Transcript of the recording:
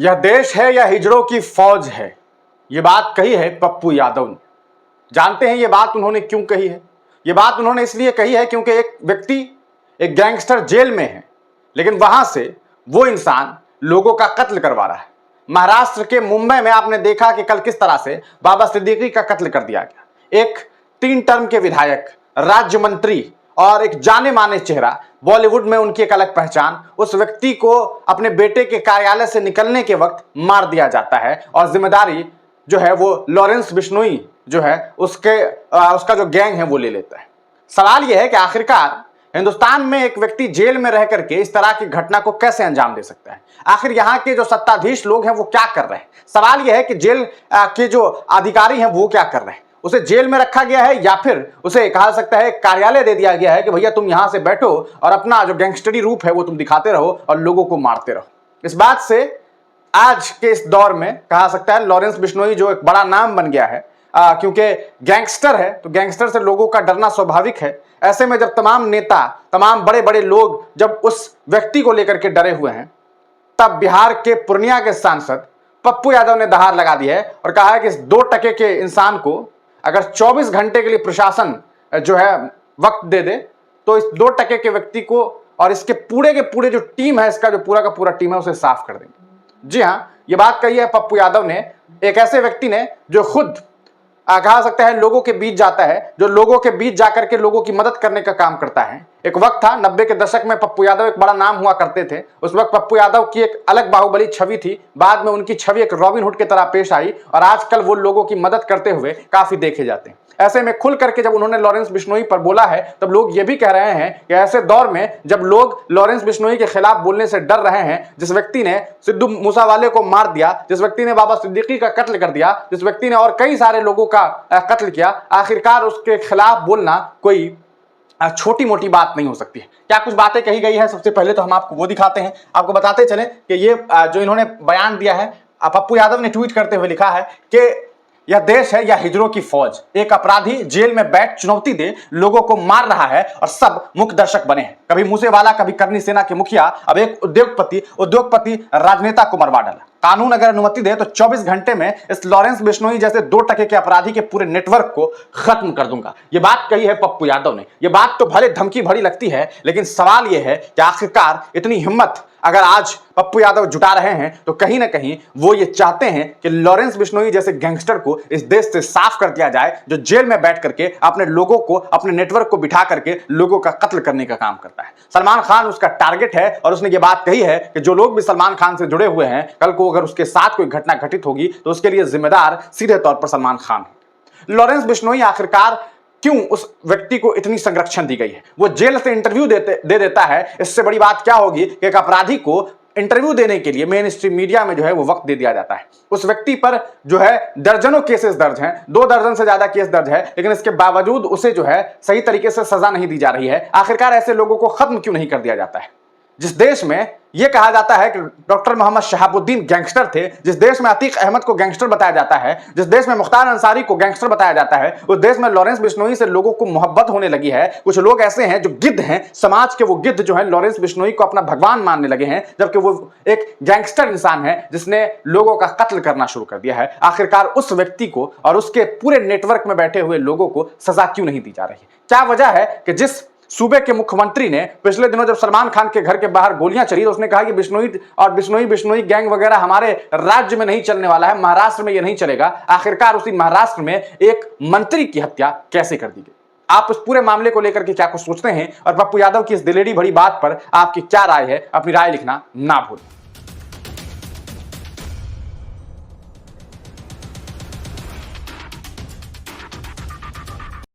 यह देश है या हिजड़ों की फौज है, ये बात कही है पप्पू यादव ने। जानते हैं ये बात उन्होंने क्यों कही है? ये बात उन्होंने इसलिए कही है क्योंकि एक व्यक्ति, एक गैंगस्टर जेल में है, लेकिन वहां से वो इंसान लोगों का कत्ल करवा रहा है। महाराष्ट्र के मुंबई में आपने देखा कि कल किस तरह से बाबा सिद्दीकी का कत्ल कर दिया गया। एक 3 टर्म के विधायक, राज्य मंत्री और एक जाने माने चेहरा, बॉलीवुड में उनकी एक अलग पहचान, उस व्यक्ति को अपने बेटे के कार्यालय से निकलने के वक्त मार दिया जाता है और जिम्मेदारी जो है वो लॉरेंस बिश्नोई जो है उसका जो गैंग है वो ले लेता है। सवाल यह है कि आखिरकार हिंदुस्तान में एक व्यक्ति जेल में रह करके इस तरह की घटना को कैसे अंजाम दे सकता है? आखिर यहाँ के जो सत्ताधीश लोग हैं वो क्या कर रहे हैं? सवाल यह है कि जेल के जो अधिकारी हैं वो क्या कर रहे हैं? उसे जेल में रखा गया है या फिर उसे कहा सकता है कार्यालय दे दिया गया है कि भैया तुम यहां से बैठो और अपना जो गैंगस्टरी रूप है वो तुम दिखाते रहो और लोगों को मारते रहो। इस बात से आज के इस दौर में कहा सकता है लॉरेंस बिश्नोई जो एक बड़ा नाम बन गया है, क्योंकि गैंगस्टर है तो गैंगस्टर से लोगों का डरना स्वाभाविक है। ऐसे में जब तमाम नेता, तमाम बड़े बड़े लोग जब उस व्यक्ति को लेकर के डरे हुए हैं, तब बिहार के पूर्णिया के सांसद पप्पू यादव ने दहाड़ लगा दी है और कहा है कि इस 2 टके के इंसान को अगर 24 घंटे के लिए प्रशासन जो है वक्त दे दे तो इस 2 टके के व्यक्ति को और इसके पूरे के पूरे जो टीम है, इसका जो पूरा का पूरा टीम है, उसे साफ कर देंगे। जी हां, ये बात कही है पप्पू यादव ने, एक ऐसे व्यक्ति ने जो खुद कहा सकता है लोगों के बीच जाता है, जो लोगों के बीच जाकर के लोगों की मदद करने का काम करता है। एक वक्त था 90 के दशक में पप्पू यादव एक बड़ा नाम हुआ करते थे। उस वक्त पप्पू यादव की एक अलग बाहुबली छवि थी, बाद में उनकी छवि एक रॉबिन हुड की तरह पेश आई और आजकल वो लोगों की मदद करते हुए काफी देखे जाते हैं। ऐसे में खुल करके जब उन्होंने लॉरेंस बिश्नोई पर बोला है तब लोग ये भी कह रहे हैं कि ऐसे दौर में जब लोग लॉरेंस बिश्नोई के खिलाफ बोलने से डर रहे हैं, जिस व्यक्ति ने सिद्धू मूसावाले को मार दिया, जिस व्यक्ति ने बाबा सिद्दीकी का कत्ल कर दिया, जिस व्यक्ति ने और कई सारे लोगों का कत्ल किया, आखिरकार उसके खिलाफ बोलना कोई छोटी मोटी बात नहीं हो सकती है। क्या कुछ बातें कही गई है? सबसे पहले तो हम आपको वो दिखाते हैं, आपको बताते चलें कि ये जो इन्होंने बयान दिया है, पप्पू यादव ने ट्वीट करते हुए लिखा है कि यह देश है या हिजड़ों की फौज, एक अपराधी जेल में बैठ चुनौती दे लोगों को मार रहा है और सब मुख्य दर्शक बने हैं। कभी मूसेवाला, कभी करनी सेना के मुखिया, अब एक उद्योगपति राजनेता को मरवा डाला। कानून अगर अनुमति दे तो 24 घंटे में इस लॉरेंस बिश्नोई जैसे 2 टके के अपराधी के पूरे नेटवर्क को खत्म कर दूंगा। ये बात कही है पप्पू यादव ने। ये बात तो भले धमकी भरी लगती है, लेकिन सवाल यह है कि आखिरकार इतनी हिम्मत अगर आज पप्पू यादव जुटा रहे हैं तो कहीं ना कहीं वो ये चाहते हैं कि लॉरेंस बिश्नोई जैसे गैंगस्टर को इस देश से साफ कर दिया जाए, जो जेल में बैठ करके अपने लोगों को, अपने नेटवर्क को बिठा करके लोगों का कत्ल करने का काम करता है। सलमान खान उसका टारगेट है और उसने ये बात कही है कि जो लोग भी सलमान खान से जुड़े हुए हैं, कल को अगर उसके साथ कोई घटना घटित होगी तो उसके लिए जिम्मेदार सीधे तौर पर सलमान खान है। लॉरेंस बिश्नोई आखिरकार क्यों उस व्यक्ति को इतनी संरक्षण दी गई है? वो जेल से इंटरव्यू दे देता है। इससे बड़ी बात क्या होगी कि एक अपराधी को इंटरव्यू देने के लिए मेन स्ट्रीम मीडिया में जो है वो वक्त दे दिया जाता है। उस व्यक्ति पर जो है दर्जनों केसेस दर्ज हैं, 2 दर्जन से ज्यादा केस दर्ज है, लेकिन इसके बावजूद उसे जो है सही तरीके से सजा नहीं दी जा रही है। आखिरकार ऐसे लोगों को खत्म क्यों नहीं कर दिया जाता है? जिस देश में यह कहा जाता है कि डॉक्टर मोहम्मद शहाबुद्दीन गैंगस्टर थे, जिस देश में अतीक अहमद को गैंगस्टर बताया जाता है, जिस देश में मुख्तार अंसारी को गैंगस्टर बताया जाता है, उस देश में लॉरेंस बिश्नोई से लोगों को मोहब्बत होने लगी है। कुछ लोग ऐसे हैं जो गिद्ध हैं, समाज के वो गिद्ध जो है लॉरेंस बिश्नोई को अपना भगवान मानने लगे हैं, जबकि वो एक गैंगस्टर इंसान है जिसने लोगों का कत्ल करना शुरू कर दिया है। आखिरकार उस व्यक्ति को और उसके पूरे नेटवर्क में बैठे हुए लोगों को सजा क्यों नहीं दी जा रही? क्या वजह है कि जिस सूबे के मुख्यमंत्री ने पिछले दिनों जब सलमान खान के घर के बाहर गोलियां चली तो उसने कहा कि बिश्नोई गैंग वगैरह हमारे राज्य में नहीं चलने वाला है, महाराष्ट्र में यह नहीं चलेगा। आखिरकार उसी महाराष्ट्र में एक मंत्री की हत्या कैसे कर दी गई? आप इस पूरे मामले को लेकर के क्या कुछ सोचते हैं और पप्पू यादव की इस दिलेरी भरी बात पर आपकी क्या राय है? अपनी राय लिखना ना भूलें।